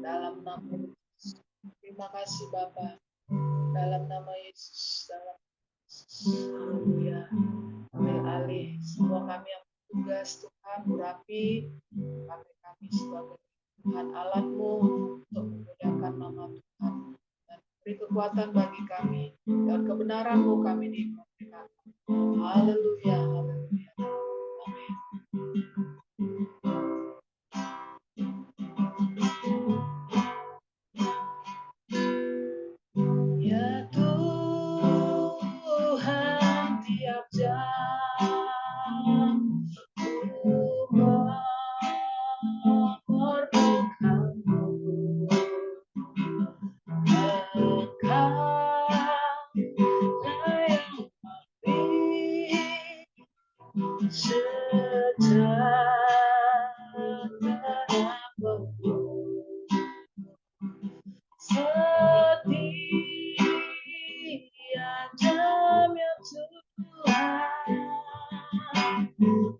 dalam nama Yesus. Terima kasih Bapa, dalam nama Yesus, dalam Haleluya. Ambil alih semua kami yang bertugas Tuhan, urapi kami sebagai Tuhan alatmu untuk memudahkan nama Tuhan dan beri kekuatan bagi kami dan kebenaranmu kami dimerdekakan. Haleluya, haleluya. Amin. Ya Tuhan, tiap jam ku memerlukanmu. Engkaulah yang memberi sejahtera-Ku. Setiap jamnya Tuhan,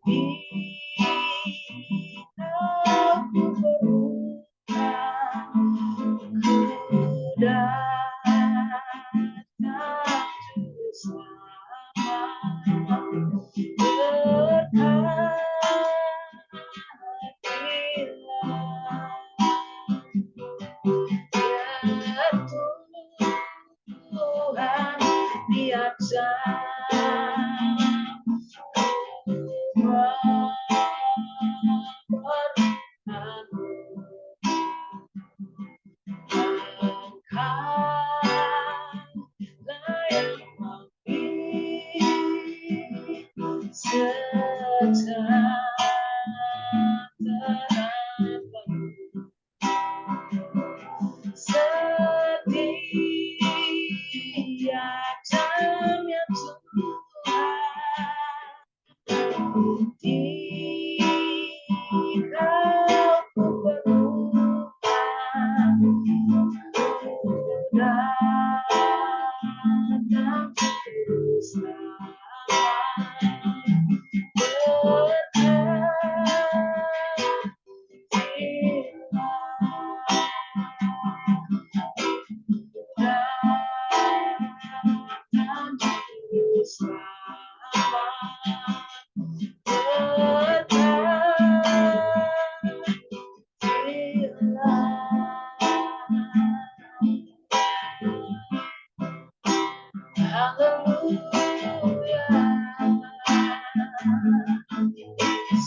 jika ku berluka, ku datang Tuhan, tiap jam memerlukanmu. Engkaulah yang memberi sejahtera-Ku. Setiap jamnya Tuhan, jika ku berluka, ku datang bersama.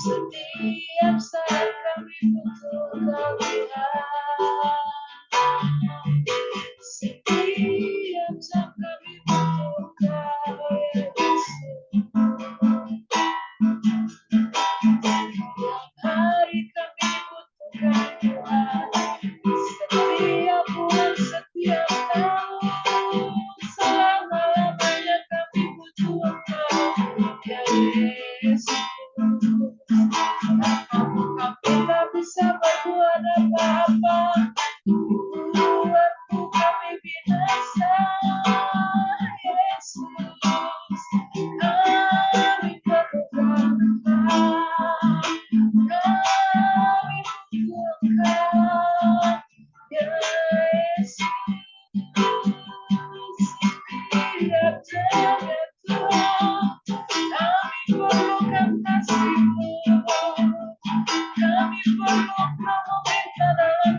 Setiap saat kami butuh Kau Tuhan, setiap jam kami butuh Kau Yesus. Setiap hari kami butuhkan Tuhan, setiap bulan, setiap tahun, selama-lamanya kami butuh Engkau, ya Yesus. Kami tak bisa berbuat apa-apa, buatmu kami binasa, Yesus. Kami perlukan Engkau, kami butuh Engkau, ya Yesus. Setiap jamnya Tuhan, kami perlukan kasih-Mu. Kami perlu Kau meminta dalam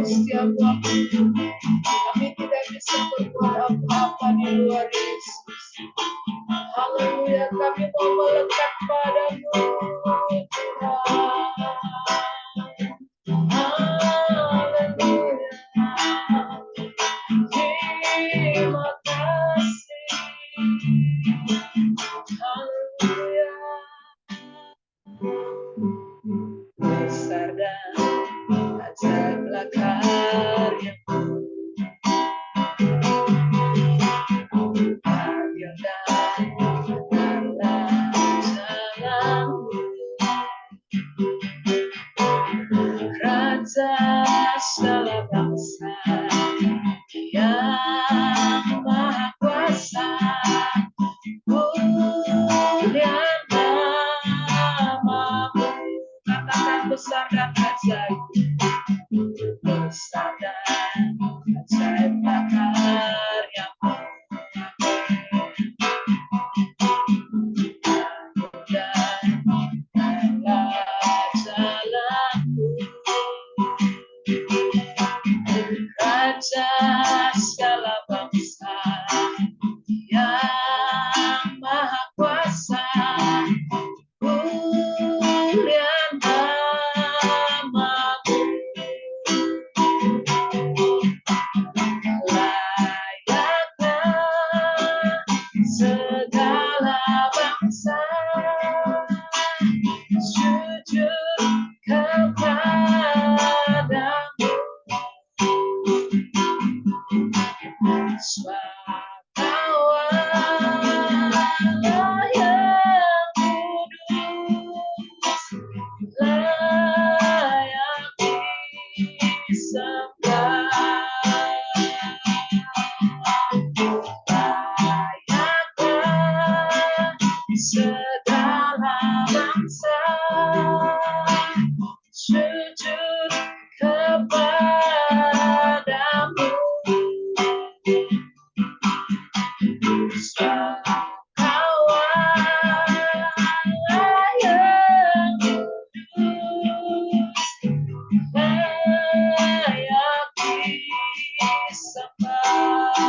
setiap waktu. Kami tidak bisa berbuat apa-apa di luar Yesus. Haleluya, kami mau melekat padamu, Tuhan. Haleluya. Terima kasih. Haleluya. Besar dan ajaiblah karya-Mu. Adil dan benar jalan-Mu. Raja segala bangsa yang maha kuasa, mulia nama-Mu. Katakan besar dan ajaib, besar dan ajaiblah karya-Mu. Dan benar jalan-Mu. Raja segala bangsa yang maha kuasa, mulia nama-Mu. Layaklah segala bangsa sujud kepadamu. Sebab Kau Allah yang kudus, layak disembah. Layaklah segala bangsa sujud kepadamu. Sebab Kau Allah yang kudus, layak disembah.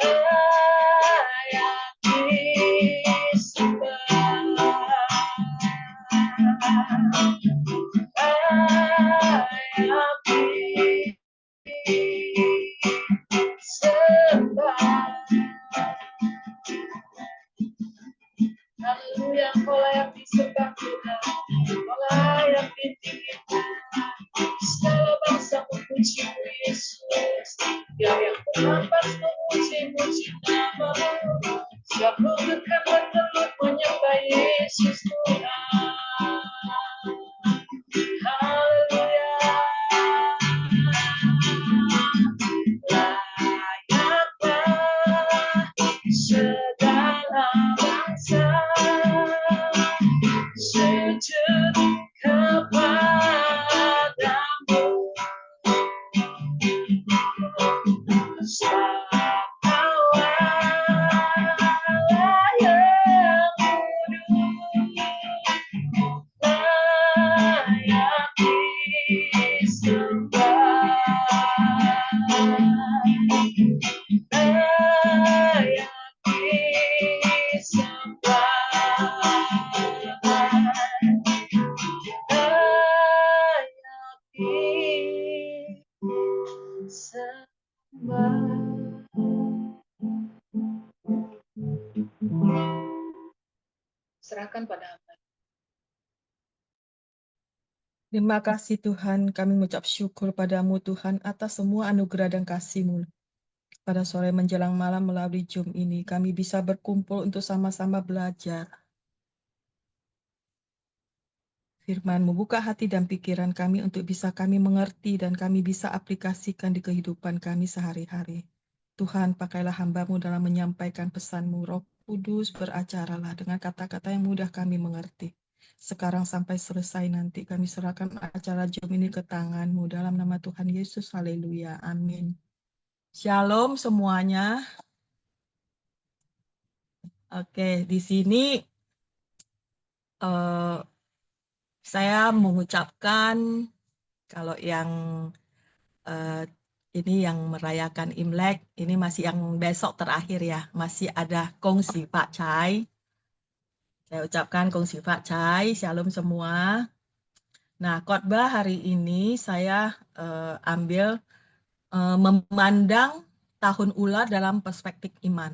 Layak disembah. Layak disembah. Haleluya, Kau layak disembah Tuhan, Kau layak ditinggikan. Segala bangsa memuji-Mu Yesus, biar yang bernapas memuji-muji nama-Mu. Siap lutut kan bertelut menyembah Yesus Tuhan. Haleluya. Layaklah segala bangsa sujud kepadamu. Sebab Kau Allah yang kudus, layak disembah. Layak serahkan pada hamba. Terima kasih Tuhan, kami mengucap syukur padamu Tuhan atas semua anugerah dan kasih-Mu. Pada sore menjelang malam melalui Zoom ini, kami bisa berkumpul untuk sama-sama belajar. Firman-Mu buka hati dan pikiran kami untuk bisa kami mengerti dan kami bisa aplikasikan di kehidupan kami sehari-hari. Tuhan, pakailah hamba-Mu dalam menyampaikan pesan-Mu. Roh Kudus, beracaralah dengan kata-kata yang mudah kami mengerti. Sekarang sampai selesai nanti kami serahkan acara Zoom ini ke tangan-Mu dalam nama Tuhan Yesus. Haleluya. Amin. Shalom semuanya. Oke, di sini saya mengucapkan kalau yang ini yang merayakan Imlek, ini masih yang besok terakhir ya, masih ada kongsi Pak Chai. Saya ucapkan kongsi Pak Chai, shalom semua. Nah, khotbah hari ini saya ambil memandang tahun ular dalam perspektif iman.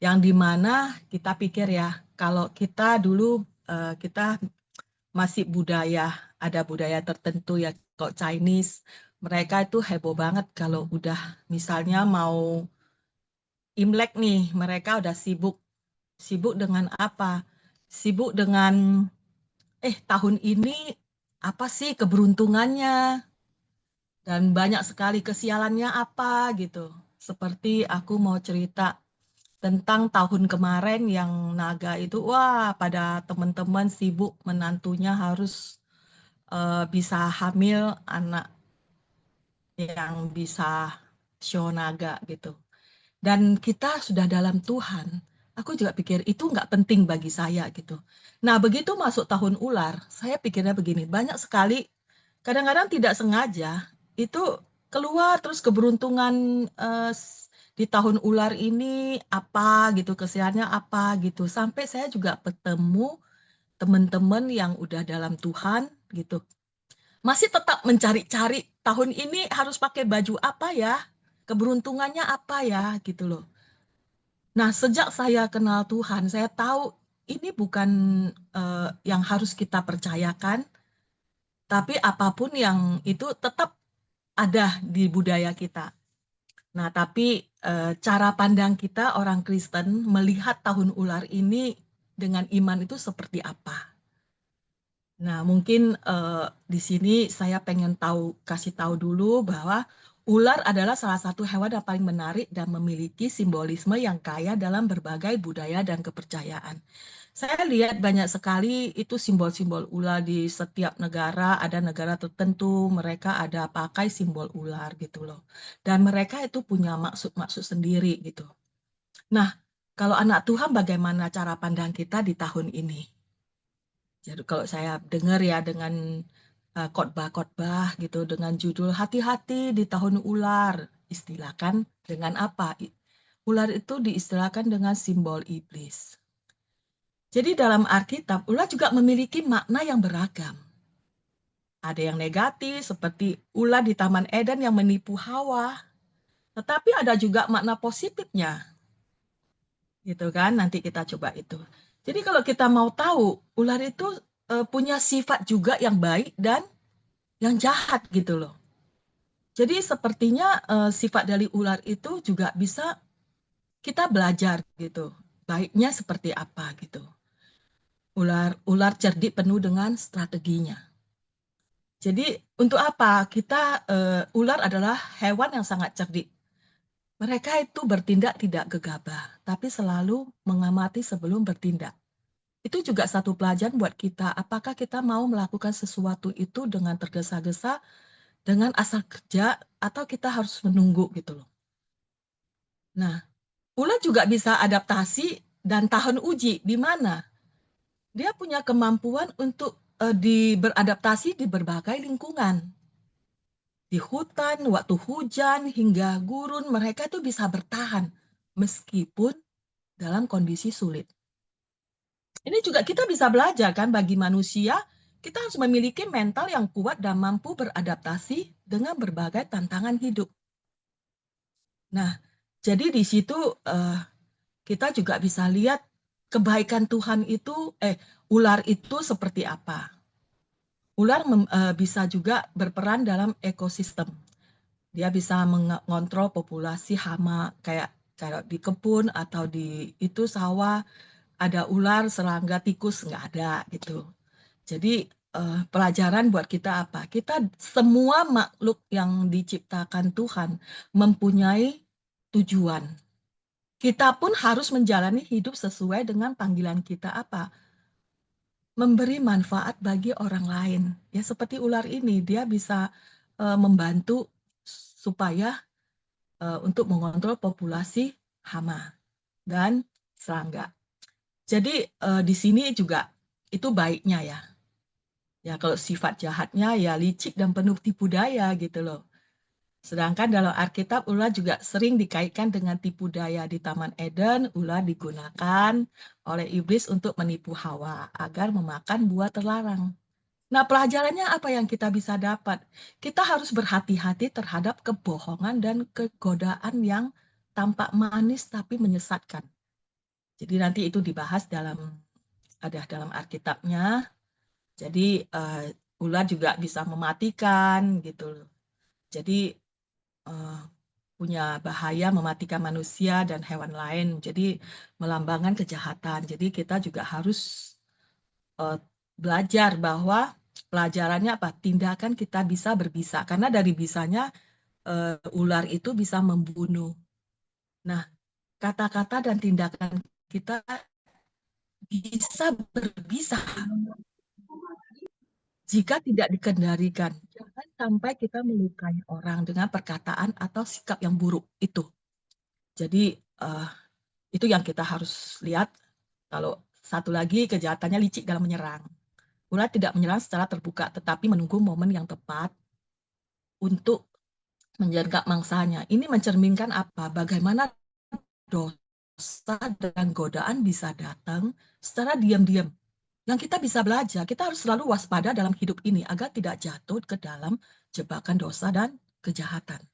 Yang dimana kita pikir ya, kalau kita dulu kita masih ada budaya tertentu ya, kalau Chinese, mereka itu heboh banget kalau udah misalnya mau Imlek nih, mereka udah sibuk. Sibuk dengan apa? Sibuk dengan, tahun ini apa sih keberuntungannya? Dan banyak sekali kesialannya apa gitu. Seperti aku mau cerita tentang tahun kemarin yang naga itu, wah pada teman-teman sibuk menantunya harus bisa hamil anak yang bisa show naga gitu. Dan kita sudah dalam Tuhan, aku juga pikir itu nggak penting bagi saya gitu. Nah begitu masuk tahun ular, saya pikirnya begini, banyak sekali, kadang-kadang tidak sengaja, itu keluar terus keberuntungan di tahun ular ini apa gitu, kesiannya apa gitu. Sampai saya juga bertemu teman-teman yang udah dalam Tuhan gitu. Masih tetap mencari-cari tahun ini harus pakai baju apa ya, keberuntungannya apa ya gitu loh. Nah, sejak saya kenal Tuhan, saya tahu ini bukan yang harus kita percayakan, tapi apapun yang itu tetap ada di budaya kita. Nah, tapi cara pandang kita orang Kristen melihat tahun ular ini dengan iman itu seperti apa? Nah, mungkin di sini saya pengen kasih tahu dulu bahwa ular adalah salah satu hewan yang paling menarik dan memiliki simbolisme yang kaya dalam berbagai budaya dan kepercayaan. Saya lihat banyak sekali itu simbol-simbol ular di setiap negara, ada negara tertentu mereka ada pakai simbol ular gitu loh. Dan mereka itu punya maksud-maksud sendiri gitu. Nah, kalau anak Tuhan bagaimana cara pandang kita di tahun ini? Jadi kalau saya dengar ya dengan khotbah-khotbah gitu dengan judul hati-hati di tahun ular, istilahkan dengan apa? Ular itu diistilahkan dengan simbol iblis. Jadi dalam Alkitab, ular juga memiliki makna yang beragam. Ada yang negatif seperti ular di Taman Eden yang menipu Hawa, tetapi ada juga makna positifnya. Gitu kan? Nanti kita coba itu. Jadi kalau kita mau tahu, ular itu punya sifat juga yang baik dan yang jahat gitu loh. Jadi sepertinya sifat dari ular itu juga bisa kita belajar gitu. Baiknya seperti apa gitu. Ular cerdik penuh dengan strateginya. Jadi untuk apa? Ular adalah hewan yang sangat cerdik. Mereka itu bertindak tidak gegabah, tapi selalu mengamati sebelum bertindak. Itu juga satu pelajaran buat kita. Apakah kita mau melakukan sesuatu itu dengan tergesa-gesa, dengan asal kerja, atau kita harus menunggu gitu loh. Nah, ular juga bisa adaptasi dan tahan uji. Di mana? Dia punya kemampuan untuk beradaptasi di berbagai lingkungan. Di hutan, waktu hujan, hingga gurun, mereka itu bisa bertahan meskipun dalam kondisi sulit. Ini juga kita bisa belajar kan bagi manusia, kita harus memiliki mental yang kuat dan mampu beradaptasi dengan berbagai tantangan hidup. Nah, jadi di situ kita juga bisa lihat kebaikan Tuhan itu, ular itu seperti apa. Ular bisa juga berperan dalam ekosistem. Dia bisa mengontrol populasi hama kayak di kebun atau di itu sawah ada ular, serangga, tikus nggak ada gitu. Jadi pelajaran buat kita apa? Kita semua makhluk yang diciptakan Tuhan mempunyai tujuan. Kita pun harus menjalani hidup sesuai dengan panggilan kita apa? Memberi manfaat bagi orang lain. Ya seperti ular ini, dia bisa membantu supaya untuk mengontrol populasi hama dan serangga. Jadi di sini juga itu baiknya ya. Ya kalau sifat jahatnya ya licik dan penuh tipu daya gitu loh. Sedangkan dalam Alkitab ular juga sering dikaitkan dengan tipu daya. Di Taman Eden, ular digunakan oleh iblis untuk menipu Hawa agar memakan buah terlarang. Nah, pelajarannya apa yang kita bisa dapat? Kita harus berhati-hati terhadap kebohongan dan kegodaan yang tampak manis tapi menyesatkan. Jadi nanti itu dibahas dalam Alkitabnya. Jadi ular juga bisa mematikan gitu. Jadi punya bahaya mematikan manusia dan hewan lain. Jadi melambangkan kejahatan. Jadi kita juga harus belajar bahwa pelajarannya apa? Tindakan kita bisa berbisa. Karena dari bisanya ular itu bisa membunuh. Nah, kata-kata dan tindakan kita bisa berbisa jika tidak dikendalikan. Jangan sampai kita melukai orang dengan perkataan atau sikap yang buruk itu. Jadi itu yang kita harus lihat. Kalau satu lagi kejahatannya licik dalam menyerang. Ular tidak menyerang secara terbuka, tetapi menunggu momen yang tepat untuk menjaga mangsanya. Ini mencerminkan apa? Bagaimana dosa dan godaan bisa datang secara diam-diam. Yang kita bisa belajar, kita harus selalu waspada dalam hidup ini agar tidak jatuh ke dalam jebakan dosa dan kejahatan.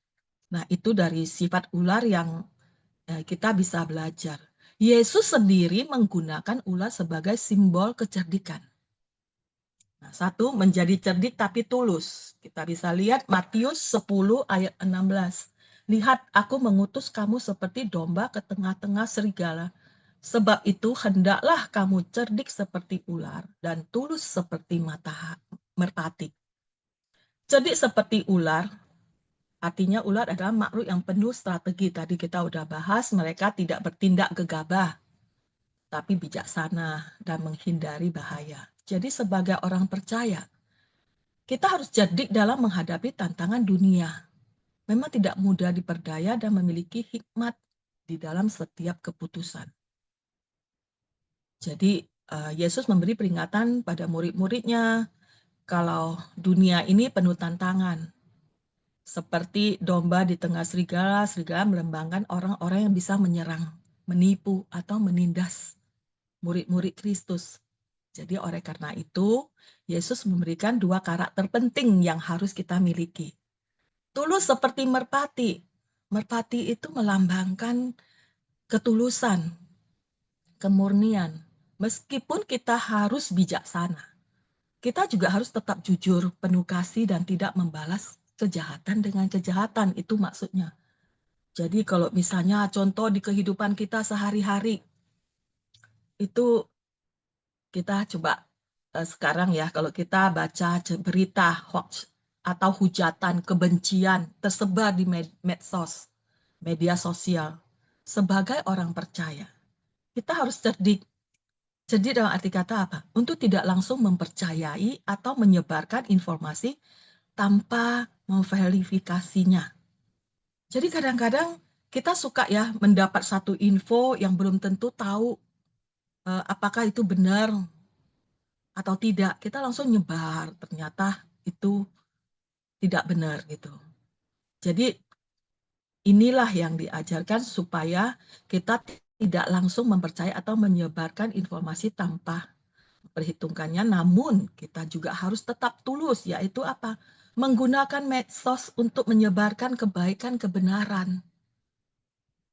Nah, itu dari sifat ular yang kita bisa belajar. Yesus sendiri menggunakan ular sebagai simbol kecerdikan. Nah, satu, menjadi cerdik tapi tulus. Kita bisa lihat Matius 10 ayat 16. Lihat, aku mengutus kamu seperti domba ke tengah-tengah serigala. Sebab itu hendaklah kamu cerdik seperti ular dan tulus seperti merpati. Cerdik seperti ular, artinya ular adalah makhluk yang penuh strategi. Tadi kita udah bahas, mereka tidak bertindak gegabah, tapi bijaksana dan menghindari bahaya. Jadi sebagai orang percaya, kita harus cerdik dalam menghadapi tantangan dunia. Memang tidak mudah diperdaya dan memiliki hikmat di dalam setiap keputusan. Jadi Yesus memberi peringatan pada murid-muridnya kalau dunia ini penuh tantangan. Seperti domba di tengah serigala, serigala melambangkan orang-orang yang bisa menyerang, menipu, atau menindas murid-murid Kristus. Jadi oleh karena itu, Yesus memberikan dua karakter penting yang harus kita miliki. Tulus seperti merpati. Merpati itu melambangkan ketulusan, kemurnian. Meskipun kita harus bijaksana, kita juga harus tetap jujur, penuh kasih, dan tidak membalas kejahatan dengan kejahatan. Itu maksudnya. Jadi kalau misalnya contoh di kehidupan kita sehari-hari, itu kita coba sekarang ya, kalau kita baca berita hoax atau hujatan kebencian tersebar di medsos, media sosial, sebagai orang percaya, kita harus cerdik. Cerdik dalam arti kata apa? Untuk tidak langsung mempercayai atau menyebarkan informasi tanpa memverifikasinya. Jadi kadang-kadang kita suka ya mendapat satu info yang belum tentu tahu apakah itu benar atau tidak. Kita langsung nyebar, ternyata itu tidak benar gitu. Jadi inilah yang diajarkan supaya kita tidak langsung mempercayai atau menyebarkan informasi tanpa perhitungkannya, namun kita juga harus tetap tulus, yaitu apa? Menggunakan medsos untuk menyebarkan kebaikan, kebenaran.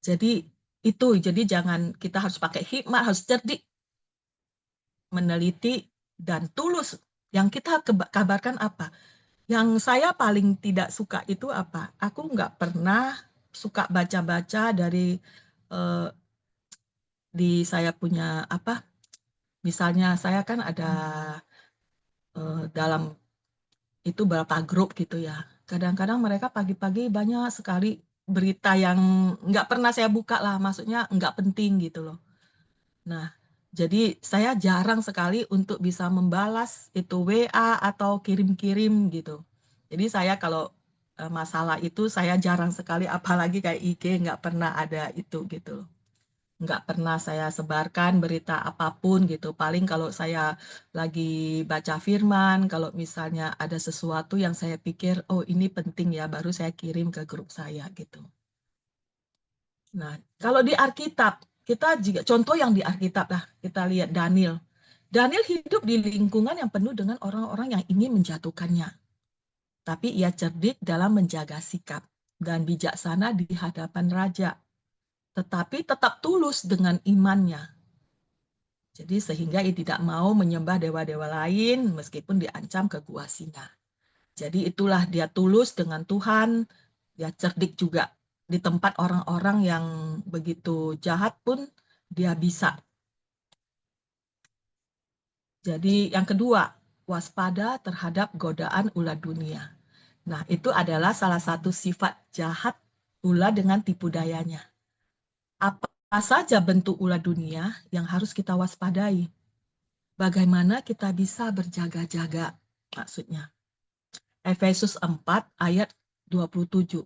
Jadi jadi jangan, kita harus pakai hikmat, harus cerdik, meneliti, dan tulus. Yang kita kabarkan apa? Yang saya paling tidak suka itu apa? Aku nggak pernah suka baca-baca dari di saya punya apa? Misalnya saya kan ada dalam itu berapa grup gitu ya. Kadang-kadang mereka pagi-pagi banyak sekali berita yang nggak pernah saya buka lah, maksudnya nggak penting gitu loh. Nah, jadi saya jarang sekali untuk bisa membalas itu WA atau kirim-kirim gitu. Jadi saya kalau masalah itu saya jarang sekali, apalagi kayak IG nggak pernah ada itu gitu. nggak pernah saya sebarkan berita apapun gitu. Paling kalau saya lagi baca firman, kalau misalnya ada sesuatu yang saya pikir, oh ini penting ya, baru saya kirim ke grup saya gitu. Nah, kalau di Alkitab, kita juga contoh yang di Alkitab lah, kita lihat Daniel. Daniel hidup di lingkungan yang penuh dengan orang-orang yang ingin menjatuhkannya. Tapi ia cerdik dalam menjaga sikap dan bijaksana di hadapan raja, tetapi tetap tulus dengan imannya. Jadi sehingga ia tidak mau menyembah dewa-dewa lain meskipun diancam ke gua singa. Jadi itulah dia tulus dengan Tuhan, dia cerdik juga. Di tempat orang-orang yang begitu jahat pun dia bisa. Jadi yang kedua, waspada terhadap godaan ulat dunia. Nah, itu adalah salah satu sifat jahat ulat dengan tipu dayanya. Apa saja bentuk ulat dunia yang harus kita waspadai? Bagaimana kita bisa berjaga-jaga? Maksudnya, Efesus 4 ayat 27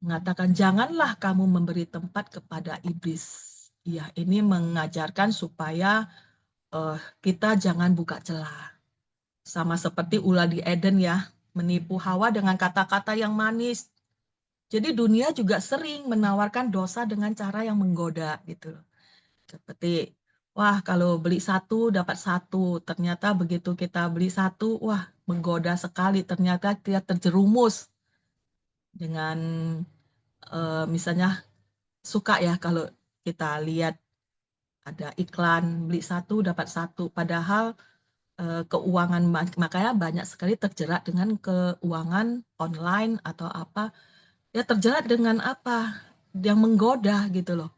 mengatakan, janganlah kamu memberi tempat kepada iblis. Ya, ini mengajarkan supaya kita jangan buka celah. Sama seperti ular di Eden ya, menipu Hawa dengan kata-kata yang manis. Jadi dunia juga sering menawarkan dosa dengan cara yang menggoda gitu. Seperti, wah kalau beli satu dapat satu. Ternyata begitu kita beli satu, wah menggoda sekali. Ternyata kita terjerumus dengan misalnya suka ya kalau kita lihat ada iklan beli satu dapat satu. Padahal keuangan, makanya banyak sekali terjerat dengan keuangan online atau apa. Ya terjerat dengan apa? Yang menggoda gitu loh.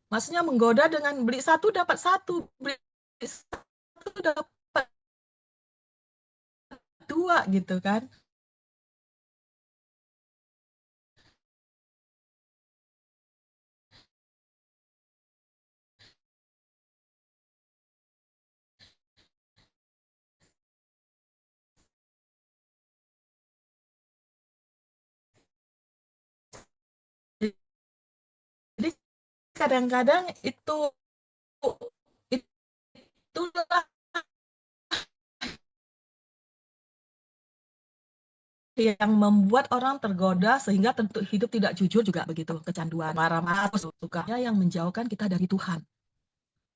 Maksudnya menggoda dengan beli satu dapat satu, beli satu dapat dua gitu kan. Jadi kadang-kadang itulah yang membuat orang tergoda sehingga tentu hidup tidak jujur juga begitu. Kecanduan, marah-marah, sukanya yang menjauhkan kita dari Tuhan.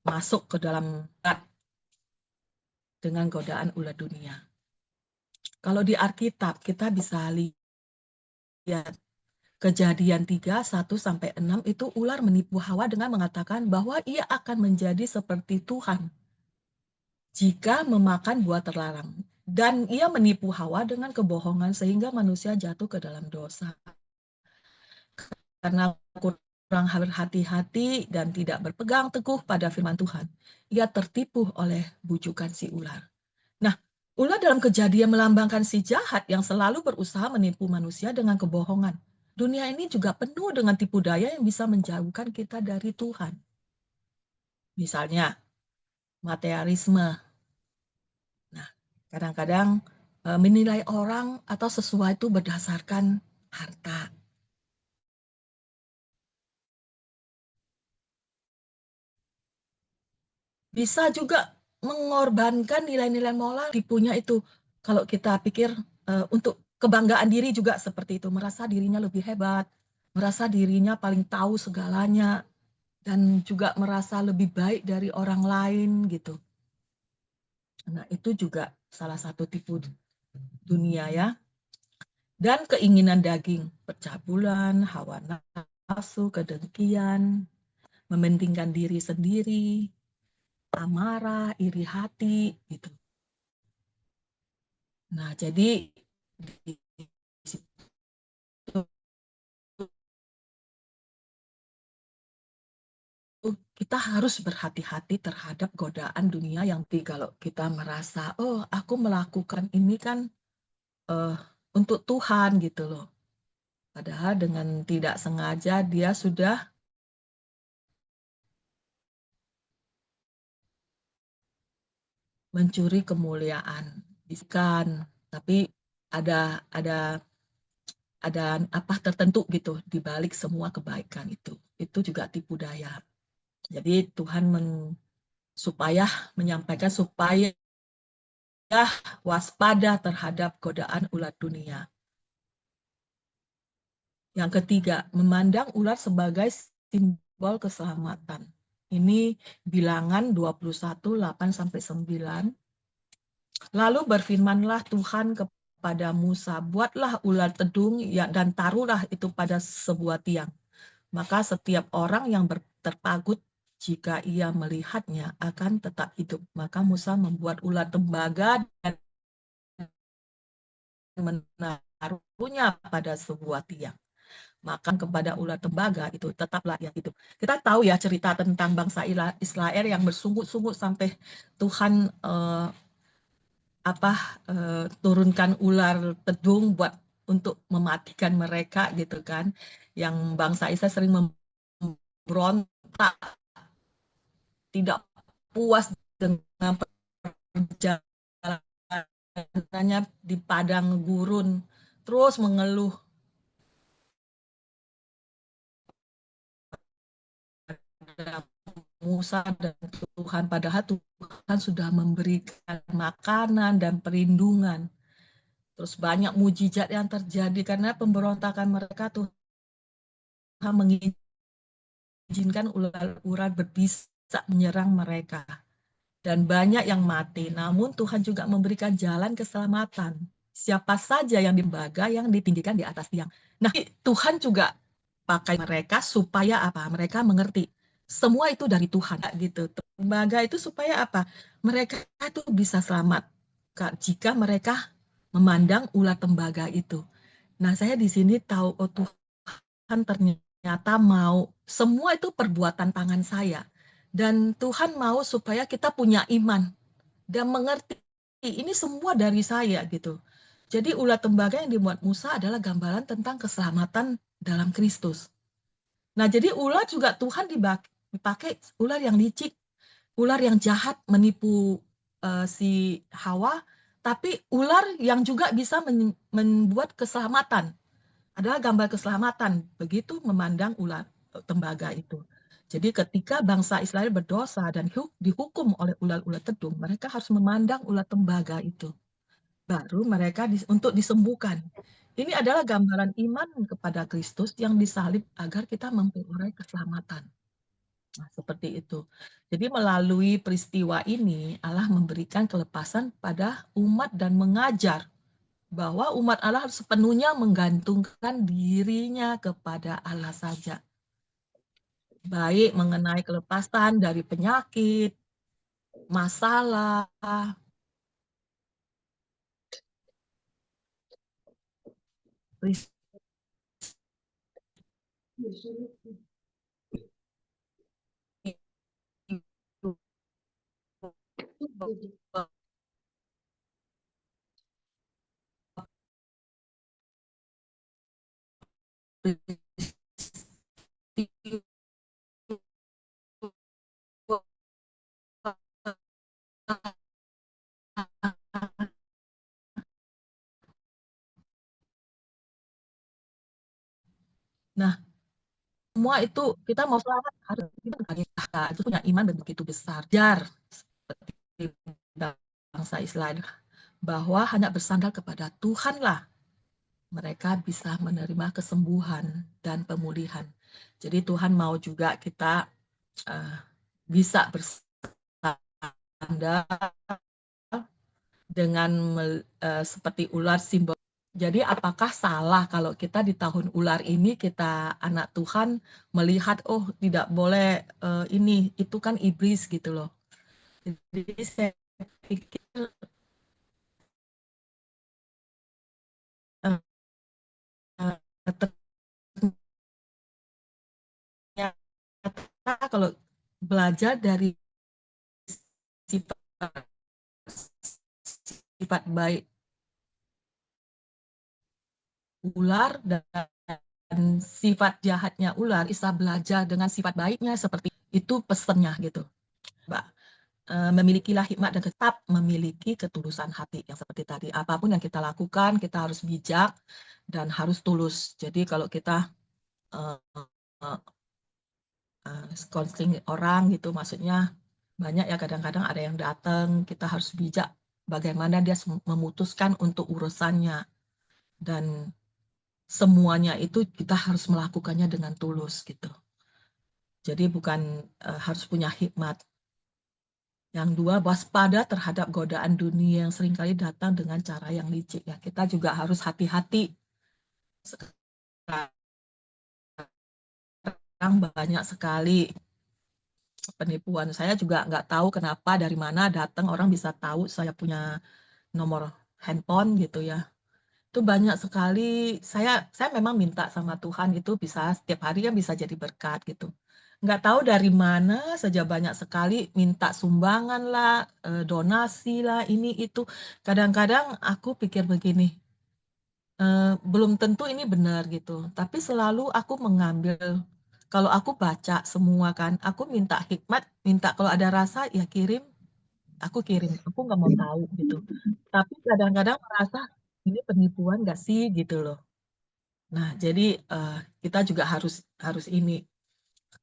Masuk ke dalam dengan godaan ulat dunia. Kalau di Alkitab kita bisa lihat Kejadian 3, 1-6 itu ular menipu Hawa dengan mengatakan bahwa ia akan menjadi seperti Tuhan jika memakan buah terlarang. Dan ia menipu Hawa dengan kebohongan sehingga manusia jatuh ke dalam dosa. Karena kurang berhati-hati dan tidak berpegang teguh pada firman Tuhan, ia tertipu oleh bujukan si ular. Nah, ular dalam Kejadian melambangkan si jahat yang selalu berusaha menipu manusia dengan kebohongan. Dunia ini juga penuh dengan tipu daya yang bisa menjauhkan kita dari Tuhan. Misalnya, materialisme. Nah, kadang-kadang menilai orang atau sesuatu berdasarkan harta. Bisa juga mengorbankan nilai-nilai moral tipunya itu. Kalau kita pikir untuk kebanggaan diri juga seperti itu. Merasa dirinya lebih hebat, merasa dirinya paling tahu segalanya, dan juga merasa lebih baik dari orang lain gitu. Nah, itu juga salah satu tipu dunia ya. Dan keinginan daging, percabulan, hawa nafsu, kedengkian, mementingkan diri sendiri, amarah, iri hati gitu. Nah, jadi di situ kita harus berhati-hati terhadap godaan dunia yang kalau kita merasa, oh aku melakukan ini kan uh, untuk Tuhan gitu loh. Padahal dengan tidak sengaja dia sudah mencuri kemuliaan. Bukan, tapi ada ada apa tertentu gitu di balik semua kebaikan itu. Itu juga tipu daya. Jadi Tuhan menyampaikan supaya waspada terhadap godaan ulat dunia. Yang ketiga, memandang ular sebagai simbol keselamatan. Ini Bilangan 21:8-9. Lalu berfirmanlah Tuhan kepada Musa, buatlah ular tedung dan taruhlah itu pada sebuah tiang. Maka setiap orang yang terpagut jika ia melihatnya akan tetap hidup. Maka Musa membuat ular tembaga dan menaruhnya pada sebuah tiang. Makan kepada ular tembaga itu tetaplah yang hidup. Kita tahu ya cerita tentang bangsa Israel yang bersungut-sungut sampai Tuhan turunkan ular tedung buat untuk mematikan mereka gitu kan. Yang bangsa Israel sering memberontak, tidak puas dengan perjalanannya di padang gurun, terus mengeluh Musa dan Tuhan, padahal Tuhan sudah memberikan makanan dan perlindungan. Terus banyak mujizat yang terjadi karena pemberontakan mereka. Tuhan mengizinkan ular-ular berbisa menyerang mereka. Dan banyak yang mati. Namun Tuhan juga memberikan jalan keselamatan. Siapa saja yang dimbaga yang ditinggikan di atas tiang. Nah, Tuhan juga pakai mereka supaya apa? Mereka mengerti. Semua itu dari Tuhan gitu. Tembaga itu supaya apa? Mereka itu bisa selamat jika mereka memandang ular tembaga itu. Nah, saya di sini tahu oh Tuhan ternyata mau semua itu perbuatan tangan saya. Dan Tuhan mau supaya kita punya iman dan mengerti ini semua dari saya gitu. Jadi ular tembaga yang dibuat Musa adalah gambaran tentang keselamatan dalam Kristus. Nah, jadi ular juga Tuhan dipakai ular yang licik, ular yang jahat menipu si Hawa, tapi ular yang juga bisa membuat keselamatan. Adalah gambar keselamatan. Begitu memandang ular tembaga itu. Jadi ketika bangsa Israel berdosa dan dihukum oleh ular-ular tedung, mereka harus memandang ular tembaga itu. Baru mereka untuk disembuhkan. Ini adalah gambaran iman kepada Kristus yang disalib agar kita memperoleh keselamatan. Nah, seperti itu. Jadi melalui peristiwa ini Allah memberikan kelepasan pada umat dan mengajar bahwa umat Allah harus sepenuhnya menggantungkan dirinya kepada Allah saja. Baik mengenai kelepasan dari penyakit, masalah, nah, semua itu kita mau selamat harus kita itu punya iman dan begitu besar. Jar seperti bangsa Israel bahwa hanya bersandar kepada Tuhanlah mereka bisa menerima kesembuhan dan pemulihan. Jadi Tuhan mau juga kita bisa bersandar dengan seperti ular simbol. Jadi apakah salah kalau kita di tahun ular ini kita anak Tuhan melihat oh tidak boleh ini itu kan iblis gitu loh. Jadi saya pikir ternyata kalau belajar dari sifat baik ular dan sifat jahatnya ular, bisa belajar dengan sifat baiknya seperti itu pesannya gitu. Mbak, memilikilah hikmat dan tetap memiliki ketulusan hati yang seperti tadi. Apapun yang kita lakukan, kita harus bijak dan harus tulus. Jadi kalau kita counseling orang gitu, maksudnya banyak ya kadang-kadang ada yang datang, kita harus bijak bagaimana dia memutuskan untuk urusannya, dan semuanya itu kita harus melakukannya dengan tulus gitu. Jadi bukan harus punya hikmat. Yang dua, waspada terhadap godaan dunia yang seringkali datang dengan cara yang licik ya. Kita juga harus hati-hati. Sekarang banyak sekali penipuan. Saya juga nggak tahu kenapa dari mana datang orang bisa tahu saya punya nomor handphone gitu ya. Itu banyak sekali. Saya memang minta sama Tuhan itu bisa setiap hari kan bisa jadi berkat gitu. Nggak tahu dari mana saja banyak sekali minta sumbangan lah, donasi lah, ini itu. Kadang-kadang aku pikir begini, belum tentu ini benar gitu. Tapi selalu aku mengambil, kalau aku baca semua kan, aku minta hikmat, minta kalau ada rasa ya kirim, aku kirim. Aku nggak mau tahu gitu. Tapi kadang-kadang merasa ini penipuan nggak sih gitu loh. Nah, jadi kita juga harus ini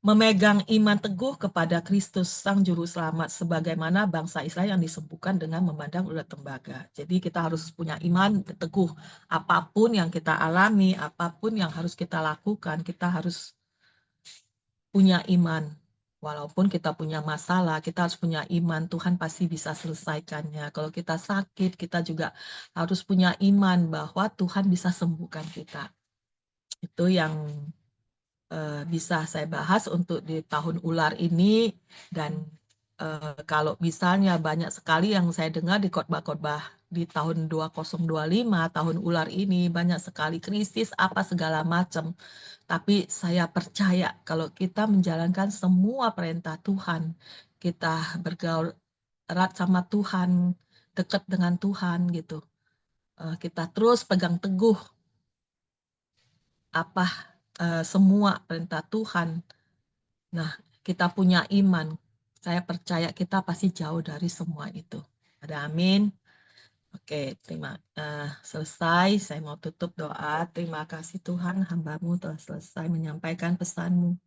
memegang iman teguh kepada Kristus Sang Juru Selamat sebagaimana bangsa Israel yang disembuhkan dengan memandang ulat tembaga. Jadi kita harus punya iman teguh. Apapun yang kita alami, apapun yang harus kita lakukan, kita harus punya iman. Walaupun kita punya masalah, kita harus punya iman. Tuhan pasti bisa selesaikannya. Kalau kita sakit, kita juga harus punya iman bahwa Tuhan bisa sembuhkan kita. Itu yang bisa saya bahas untuk di tahun ular ini, dan kalau misalnya banyak sekali yang saya dengar di khotbah-khotbah di tahun 2025, tahun ular ini banyak sekali krisis apa segala macam. Tapi saya percaya kalau kita menjalankan semua perintah Tuhan, kita bergaul erat sama Tuhan, dekat dengan Tuhan gitu. Kita terus pegang teguh apa semua perintah Tuhan. Nah, kita punya iman. Saya percaya kita pasti jauh dari semua itu. Ada amin. Oke, selesai. Saya mau tutup doa. Terima kasih Tuhan, hamba-Mu telah selesai menyampaikan pesan-Mu.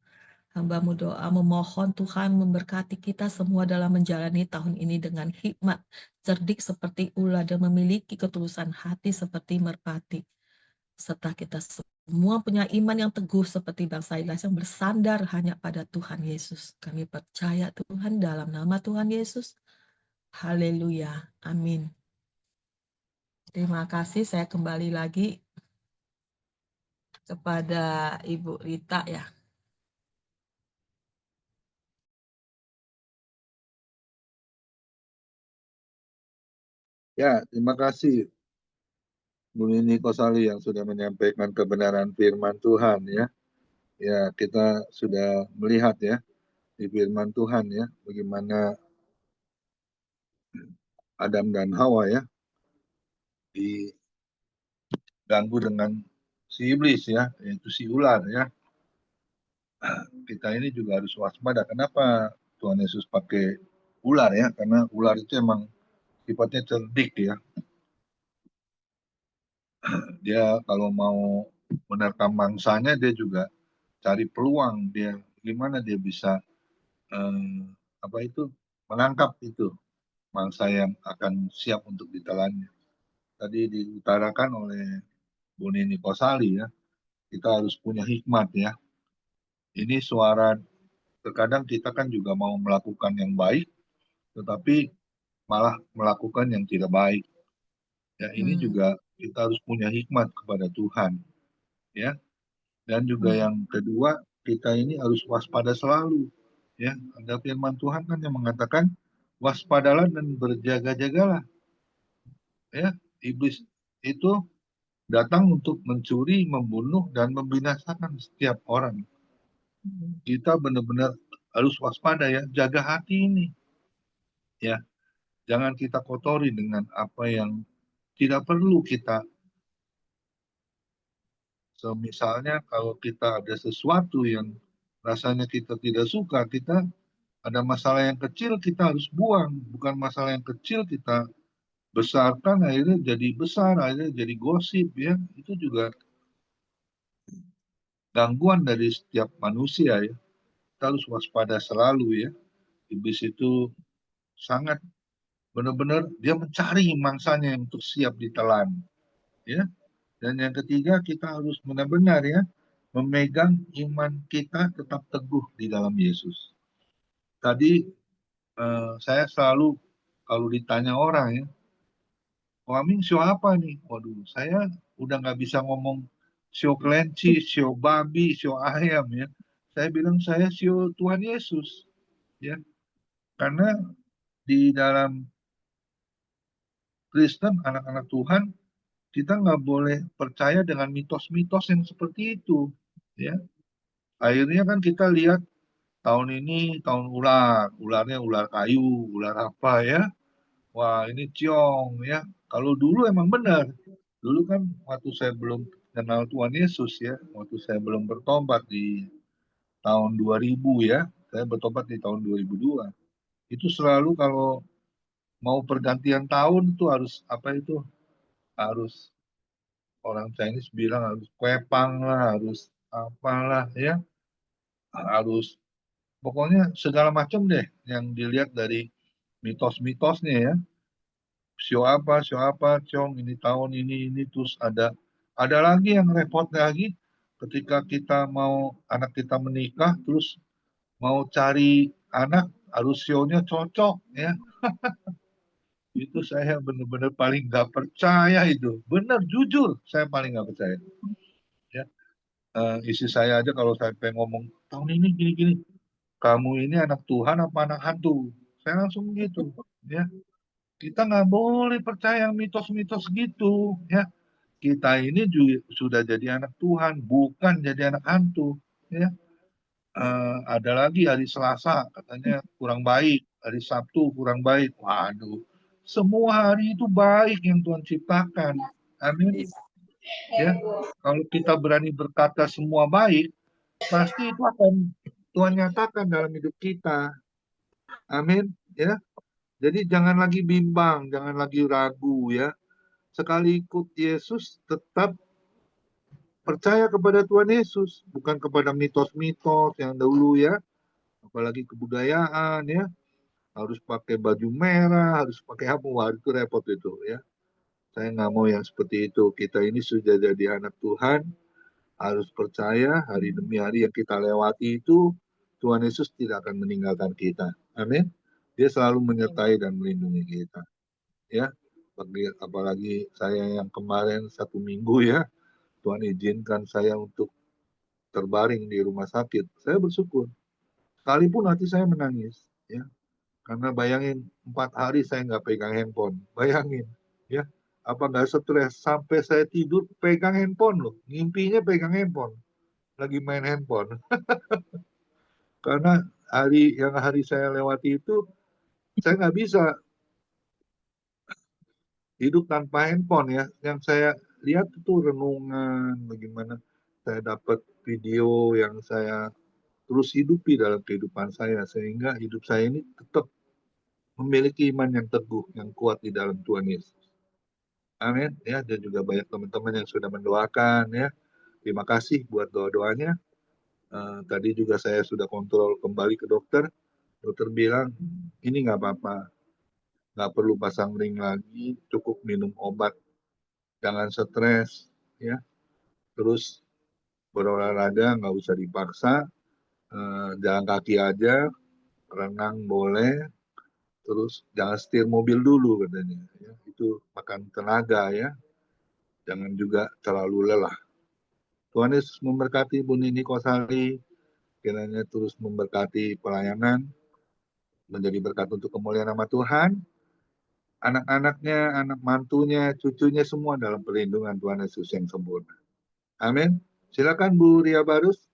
Hamba-Mu doa memohon Tuhan memberkati kita semua dalam menjalani tahun ini dengan hikmat, cerdik seperti ular, dan memiliki ketulusan hati seperti merpati. Serta kita semua punya iman yang teguh seperti bangsa Israel yang bersandar hanya pada Tuhan Yesus. Kami percaya Tuhan dalam nama Tuhan Yesus. Haleluya. Amin. Terima kasih. Saya kembali lagi kepada Ibu Rita ya. Ya, terima kasih Bu Nini Kosali yang sudah menyampaikan kebenaran firman Tuhan ya. Ya, kita sudah melihat ya di firman Tuhan ya, bagaimana Adam dan Hawa ya diganggu dengan si iblis ya, yaitu si ular ya. Kita ini juga harus waspada. Kenapa Tuhan Yesus pakai ular ya? Karena ular itu emang sifatnya cerdik ya. Dia kalau mau menerkam mangsanya, dia juga cari peluang, dia gimana dia bisa menangkap itu mangsa yang akan siap untuk ditelannya. Tadi diutarakan oleh Bu Nini Kosali ya, kita harus punya hikmat ya. Ini suara, terkadang kita kan juga mau melakukan yang baik, tetapi malah melakukan yang tidak baik. Ya, ini juga kita harus punya hikmat kepada Tuhan ya. Dan juga yang kedua, kita ini harus waspada selalu ya. Ada firman Tuhan kan yang mengatakan waspadalah dan berjaga-jagalah ya. Iblis itu datang untuk mencuri, membunuh, dan membinasakan setiap orang. Kita benar-benar harus waspada ya, jaga hati ini ya. Jangan kita kotori dengan apa yang tidak perlu kita. Misalnya kalau kita ada sesuatu yang rasanya kita tidak suka, kita ada masalah yang kecil kita harus buang, bukan masalah yang kecil kita besarkan akhirnya jadi besar, akhirnya jadi gosip ya. Itu juga gangguan dari setiap manusia ya. kita harus waspada selalu ya. Iblis itu sangat benar-benar dia mencari mangsanya untuk siap ditelan ya. Dan yang ketiga, kita harus benar-benar ya memegang iman kita tetap teguh di dalam Yesus. Tadi saya selalu kalau ditanya orang ya, Amin sio apa nih? Waduh, saya udah nggak bisa ngomong sio kelinci, sio babi, sio ayam ya. Saya bilang saya sio Tuhan Yesus ya. Karena di dalam Kristen, anak-anak Tuhan, kita nggak boleh percaya dengan mitos-mitos yang seperti itu ya. Akhirnya kan kita lihat tahun ini tahun ular, ularnya ular kayu, ular apa ya. Wah ini ciong ya. Kalau dulu emang benar. Dulu kan waktu saya belum kenal Tuhan Yesus ya, waktu saya belum bertobat di tahun 2000 ya, saya bertobat di tahun 2002. Itu selalu kalau mau pergantian tahun itu harus apa itu? Harus orang Chinese bilang harus kuepang lah, harus apalah ya, harus pokoknya segala macam deh yang dilihat dari mitos-mitosnya ya. Sio apa, Cong, ini tahun ini terus ada lagi yang repot lagi ketika kita mau anak kita menikah terus mau cari anak harus sionya cocok ya. Itu saya benar-benar paling nggak percaya itu. Benar jujur saya paling nggak percaya. Ya, istri saya aja kalau saya pengen ngomong tahun ini gini-gini, kamu ini anak Tuhan apa anak hantu? Saya langsung gitu, ya. Kita nggak boleh percaya yang mitos-mitos gitu, ya. Kita ini juga sudah jadi anak Tuhan, bukan jadi anak hantu, ya. Ada lagi hari Selasa katanya kurang baik, hari Sabtu kurang baik. Waduh, semua hari itu baik yang Tuhan ciptakan. Amin. Ya, kalau kita berani berkata semua baik, pasti itu akan Tuhan nyatakan dalam hidup kita. Amin. Ya. Jadi jangan lagi bimbang, jangan lagi ragu ya. Sekali ikut Yesus tetap percaya kepada Tuhan Yesus, bukan kepada mitos-mitos yang dahulu ya. Apalagi kebudayaan ya. Harus pakai baju merah, harus pakai apa, wah itu repot itu ya. Saya nggak mau yang seperti itu. Kita ini sudah jadi anak Tuhan, harus percaya hari demi hari yang kita lewati itu Tuhan Yesus tidak akan meninggalkan kita. Amin. Dia selalu menyertai dan melindungi kita. Ya, apalagi saya yang kemarin 1 minggu ya, Tuhan izinkan saya untuk terbaring di rumah sakit. Saya bersyukur. Sekalipun hati saya menangis, ya, karena bayangin 4 hari saya nggak pegang handphone. Bayangin, ya, apa nggak stres sampai saya tidur pegang handphone loh, ngimpinya pegang handphone, lagi main handphone. Karena hari saya lewati itu saya nggak bisa hidup tanpa handphone ya. Yang saya lihat itu renungan bagaimana saya dapat video yang saya terus hidupi dalam kehidupan saya sehingga hidup saya ini tetap memiliki iman yang teguh, yang kuat di dalam Tuhan Yesus. Amin ya, dan juga banyak teman-teman yang sudah mendoakan ya. Terima kasih buat doa-doanya. Tadi juga saya sudah kontrol kembali ke dokter. Dokter bilang ini nggak apa-apa, nggak perlu pasang ring lagi, cukup minum obat, jangan stres ya. Terus berolahraga nggak usah dipaksa, jalan kaki aja, renang boleh, terus jangan setir mobil dulu katanya. Ya. Itu makan tenaga ya, jangan juga terlalu lelah. Tuhan Yesus memberkati Bu Nini Kosali, kiranya terus memberkati pelayanan, menjadi berkat untuk kemuliaan nama Tuhan, anak-anaknya, anak mantunya, cucunya semua dalam perlindungan Tuhan Yesus yang sempurna. Amin. Silakan Bu Ria Barus,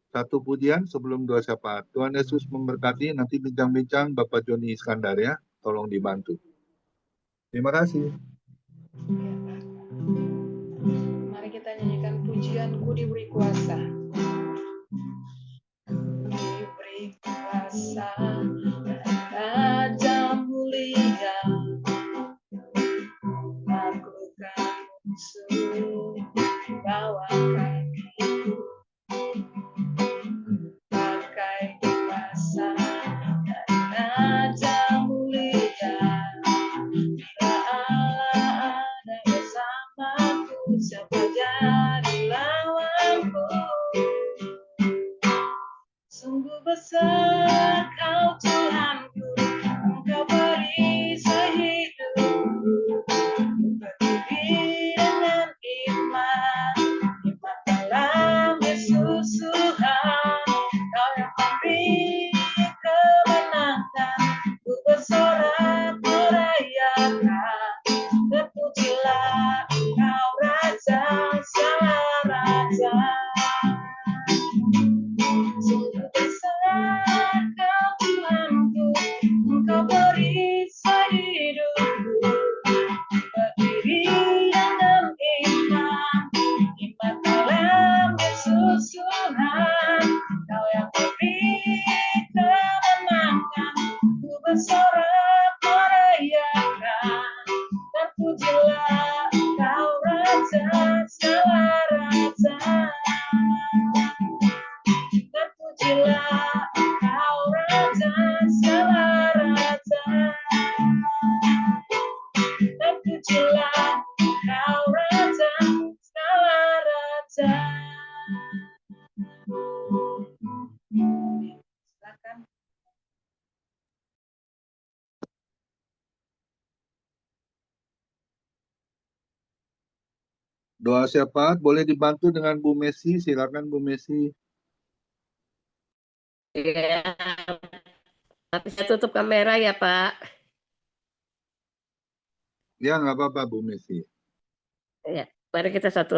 satu pujian sebelum doa syafaat. Tuhan Yesus memberkati, nanti bincang-bincang Bapak Joni Iskandar ya, tolong dibantu. Terima kasih. Mari kita nyanyikan pujianku diberi kuasa. Diberi kuasa Raja mulia, taklukkan musuh bawah kakiku, pakai siapa jadi lawanku? Sungguh besar Kau Tuhanku, Engkau beri sehidupku. Berdiri dengan iman, iman dalam Yesus Tuhan. Kau yang beri kemenangan, ku bersorak merayakan. Terpujilah Engkau Raja, segala Raja. Sungguh besar Kau Tuhanku, Engkau beri sehidupku. Berdiri dalam iman, iman dalam Yesus Tuhan. Kau yang beri kemenangan, ku bersorak merayakan. Terpujilah Engkau Raja, segala Raja. Terpujilah Engkau Raja, segala Raja. Terpujilah Engkau Raja, segala Raja. Silakan. Doa syafaat boleh dibantu dengan Bu Messi. Silakan Bu Messi. Ya, tapi saya tutup kamera ya Pak. Ya, nggak apa-apa Bu Messi. Ya, mari kita satu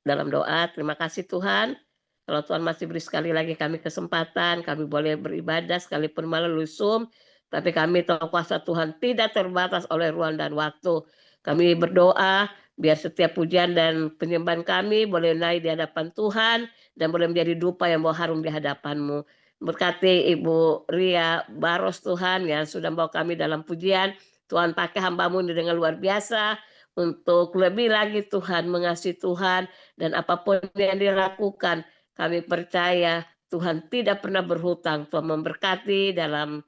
dalam doa. Terima kasih Tuhan. Kalau Tuhan masih beri sekali lagi kami kesempatan, kami boleh beribadah sekalipun melalui Zoom, tapi kami tahu kuasa Tuhan tidak terbatas oleh ruang dan waktu. Kami berdoa biar setiap pujian dan penyembahan kami boleh naik di hadapan Tuhan dan boleh menjadi dupa yang bawa harum di hadapan-Mu. Berkati Ibu Ria Baros Tuhan yang sudah membawa kami dalam pujian. Tuhan pakai hamba-Mu ini dengan luar biasa untuk lebih lagi Tuhan mengasihi Tuhan dan apapun yang dilakukan kami percaya Tuhan tidak pernah berhutang. Tuhan memberkati dalam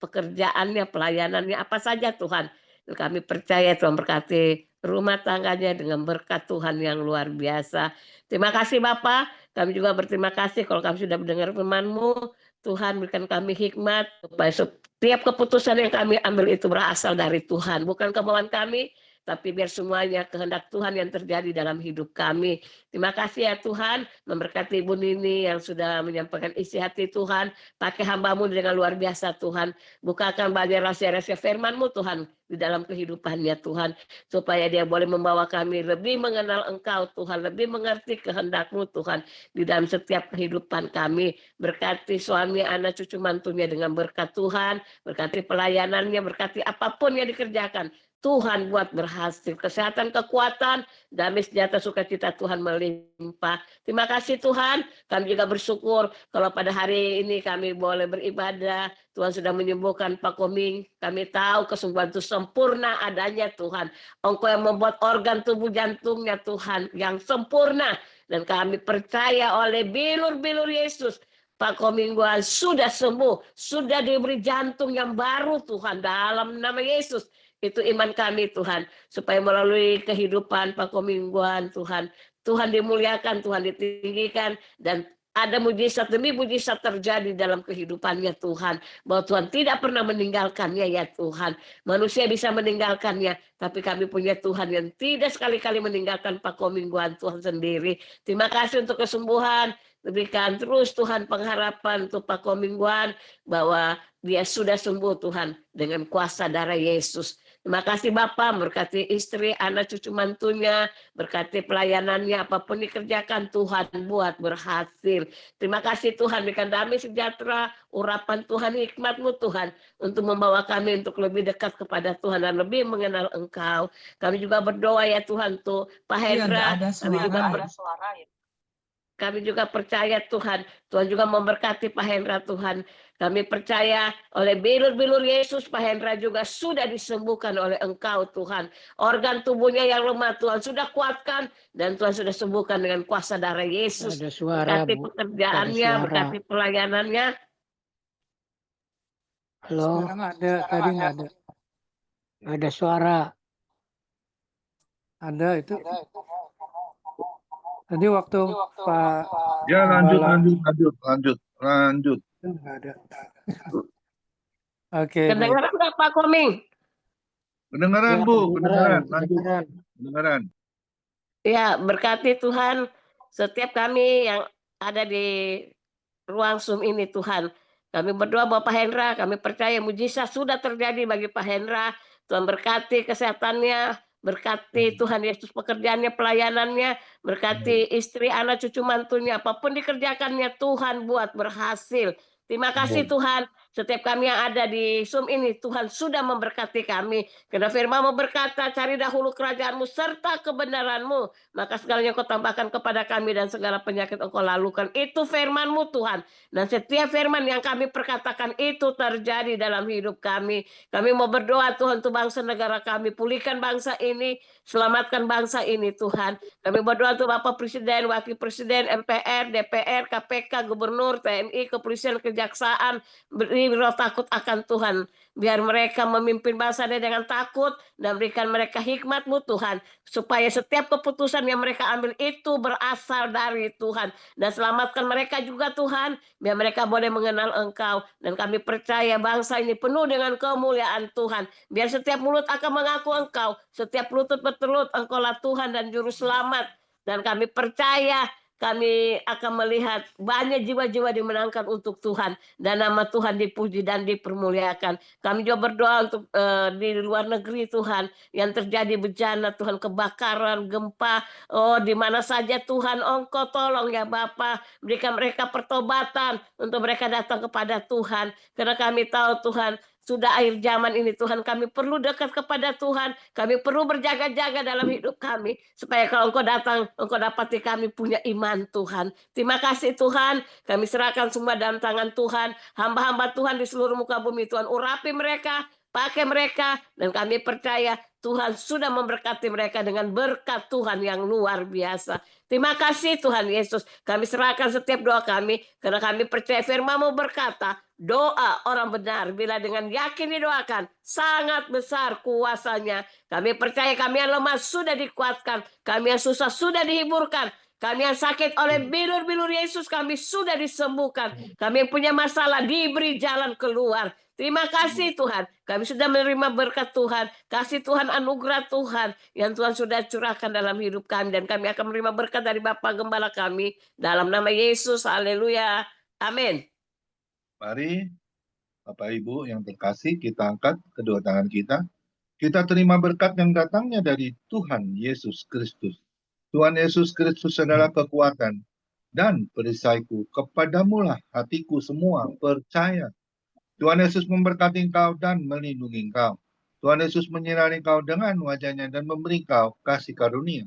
pekerjaannya, pelayanannya, apa saja Tuhan. Kami percaya Tuhan berkati rumah tangganya dengan berkat Tuhan yang luar biasa. Terima kasih Bapak. Kami juga berterima kasih kalau kami sudah mendengar firman-Mu. Tuhan berikan kami hikmat supaya setiap keputusan yang kami ambil itu berasal dari Tuhan. Bukan kemauan kami, tapi biar semuanya kehendak Tuhan yang terjadi dalam hidup kami. Terima kasih ya Tuhan, memberkati Ibu Nini yang sudah menyampaikan isi hati Tuhan. Pakai hamba-Mu dengan luar biasa Tuhan. Bukakan banyak rahasia-rahasia firman-Mu Tuhan di dalam kehidupannya Tuhan. Supaya dia boleh membawa kami lebih mengenal Engkau Tuhan. Lebih mengerti kehendak-Mu Tuhan di dalam setiap kehidupan kami. Berkati suami, anak, cucu, mantunya dengan berkat Tuhan. Berkati pelayanannya, berkati apapun yang dikerjakan. Tuhan buat berhasil. Kesehatan, kekuatan, damai, sejahtera, sukacita Tuhan melimpah. Terima kasih Tuhan. Kami juga bersyukur kalau pada hari ini kami boleh beribadah. Tuhan sudah menyembuhkan Pak Koming. Kami tahu kesembuhan itu sempurna adanya Tuhan. Engkau yang membuat organ tubuh jantungnya Tuhan yang sempurna. Dan kami percaya oleh bilur-bilur Yesus. Pak Komingguan sudah sembuh. Sudah diberi jantung yang baru Tuhan dalam nama Yesus. Itu iman kami Tuhan. Supaya melalui kehidupan Pak Komingguan Tuhan. Tuhan dimuliakan, Tuhan ditinggikan. Dan ada mujizat demi mujizat terjadi dalam kehidupannya Tuhan. Bahwa Tuhan tidak pernah meninggalkannya ya Tuhan. Manusia bisa meninggalkannya. Tapi kami punya Tuhan yang tidak sekali-kali meninggalkan Pak Komingguan Tuhan sendiri. Terima kasih untuk kesembuhan. Berikan terus Tuhan pengharapan untuk Pak Komingguan. Bahwa dia sudah sembuh Tuhan. Dengan kuasa darah Yesus. Terima kasih Bapak, berkati istri, anak, cucu, mantunya, berkati pelayanannya, apapun dikerjakan Tuhan buat berhasil. Terima kasih Tuhan, berikan damai sejahtera, urapan Tuhan, hikmat-Mu Tuhan, untuk membawa kami untuk lebih dekat kepada Tuhan dan lebih mengenal Engkau. Kami juga berdoa ya Tuhan untuk Pak Hendra, kami juga percaya Tuhan, Tuhan juga memberkati Pak Hendra Tuhan. Kami percaya oleh bilur-bilur Yesus, Pak Hendra juga sudah disembuhkan oleh Engkau Tuhan. Organ tubuhnya yang lemah Tuhan sudah kuatkan dan Tuhan sudah sembuhkan dengan kuasa darah Yesus. Ada suara, Berkati Bu. pekerjaannya, Ada suara. berkati pelayanannya. Halo, Sekarang ada, tadi nggak ada. ada suara. Ada itu. Tadi waktu Pak Ya, lanjut. nggak ada. Oke, baik. Kedengaran nggak Pak Koming? Kedengaran, Ya, Bu, kedengaran, lanjut. kedengaran. Kedengaran. Ya, berkati Tuhan setiap kami yang ada di ruang Zoom ini Tuhan. Kami berdoa buat Pak Hendra, kami percaya mujizat sudah terjadi bagi Pak Hendra. Tuhan berkati kesehatannya, berkati Tuhan Yesus pekerjaannya, pelayanannya, berkati istri, anak, cucu, mantunya, apapun dikerjakannya Tuhan buat berhasil. Terima kasih Tuhan, setiap kami yang ada di Zoom ini, Tuhan sudah memberkati kami. Karena firman-Mu berkata, cari dahulu kerajaan-Mu serta kebenaran-Mu, maka segalanya Kau tambahkan kepada kami dan segala penyakit Engkau lalukan. Itu firman-Mu Tuhan. Dan setiap firman yang kami perkatakan itu terjadi dalam hidup kami. Kami mau berdoa Tuhan untuk bangsa negara kami. Pulihkan bangsa ini, selamatkan bangsa ini Tuhan. Kami berdoa untuk Bapak Presiden, Wakil Presiden, MPR, DPR, KPK, Gubernur, TNI, Kepolisian, Kejaksaan. Beri roh takut akan Tuhan. Biar mereka memimpin bangsa ini dengan takut dan berikan mereka hikmat-Mu Tuhan. Supaya setiap keputusan yang mereka ambil itu berasal dari Tuhan. Dan selamatkan mereka juga Tuhan. Biar mereka boleh mengenal Engkau. Dan kami percaya bangsa ini penuh dengan kemuliaan Tuhan. Biar setiap mulut akan mengaku Engkau. Setiap lutut bertelut Engkaulah Tuhan dan Juru Selamat. Dan kami percaya kami akan melihat banyak jiwa-jiwa dimenangkan untuk Tuhan. Dan nama Tuhan dipuji dan dipermuliakan. Kami juga berdoa untuk di luar negeri Tuhan. Yang terjadi bencana Tuhan, kebakaran, gempa. Oh, di mana saja Tuhan Engkau tolong ya Bapa. Berikan mereka pertobatan untuk mereka datang kepada Tuhan. Karena kami tahu Tuhan, sudah akhir zaman ini Tuhan, kami perlu dekat kepada Tuhan. Kami perlu berjaga-jaga dalam hidup kami. Supaya kalau Engkau datang, Engkau dapati kami punya iman Tuhan. Terima kasih Tuhan. Kami serahkan semua dalam tangan Tuhan. Hamba-hamba Tuhan di seluruh muka bumi Tuhan. Urapi mereka, pakai mereka. Dan kami percaya Tuhan sudah memberkati mereka dengan berkat Tuhan yang luar biasa. Terima kasih Tuhan Yesus. Kami serahkan setiap doa kami. Karena kami percaya firman-Mu berkata, doa orang benar bila dengan yakin didoakan sangat besar kuasanya. Kami percaya kami yang lemah sudah dikuatkan, kami yang susah sudah dihiburkan, kami yang sakit oleh bilur-bilur Yesus kami sudah disembuhkan, kami yang punya masalah diberi jalan keluar. Terima kasih Tuhan, kami sudah menerima berkat Tuhan, kasih Tuhan, anugerah Tuhan yang Tuhan sudah curahkan dalam hidup kami, dan kami akan menerima berkat dari Bapa Gembala kami dalam nama Yesus. Haleluya, amin. Mari Bapak Ibu yang terkasih, kita angkat kedua tangan kita. Kita terima berkat yang datangnya dari Tuhan Yesus Kristus. Tuhan Yesus Kristus adalah kekuatan dan perisaiku. Kepadamulah hatiku semua percaya. Tuhan Yesus memberkati engkau dan melindungi engkau. Tuhan Yesus menyinari engkau dengan wajahnya dan memberi engkau kasih karunia.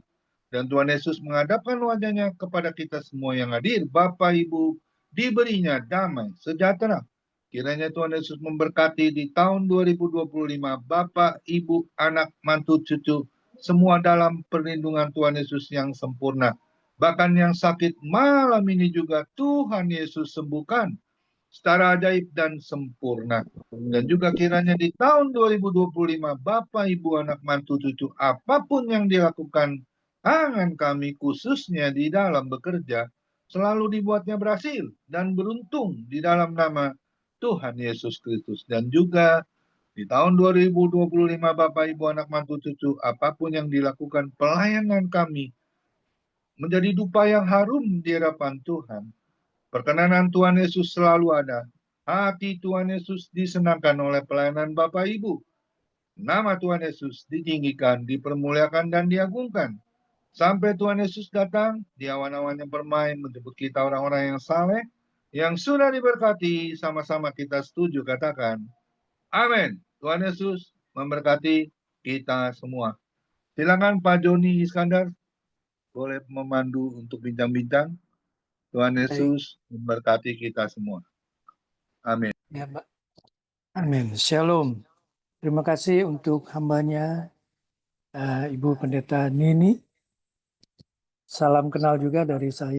Dan Tuhan Yesus menghadapkan wajahnya kepada kita semua yang hadir. Bapak Ibu, diberinya damai sejahtera. Kiranya Tuhan Yesus memberkati di tahun 2025, Bapak, Ibu, anak, mantu, cucu, semua dalam perlindungan Tuhan Yesus yang sempurna. Bahkan yang sakit malam ini juga Tuhan Yesus sembuhkan secara ajaib dan sempurna. Dan juga kiranya di tahun 2025, Bapak, Ibu, anak, mantu, cucu, apapun yang dilakukan tangan kami khususnya di dalam bekerja, selalu dibuatnya berhasil dan beruntung di dalam nama Tuhan Yesus Kristus. Dan juga di tahun 2025, Bapak, Ibu, anak, mantu, cucu, apapun yang dilakukan pelayanan kami menjadi dupa yang harum di hadapan Tuhan. Perkenanan Tuhan Yesus selalu ada. Hati Tuhan Yesus disenangkan oleh pelayanan Bapak Ibu. Nama Tuhan Yesus ditinggikan, dipermuliakan, dan diagungkan. Sampai Tuhan Yesus datang, di awan-awan yang bermain menjemput kita orang-orang yang saleh, yang sudah diberkati, sama-sama kita setuju katakan, amin. Tuhan Yesus memberkati kita semua. Silakan Pak Joni Iskandar, boleh memandu untuk bincang-bincang. Tuhan Yesus memberkati kita semua. Amin. Ya, Pak. Amin. Shalom. Terima kasih untuk hambanya Ibu Pendeta Nini. Salam kenal juga dari saya.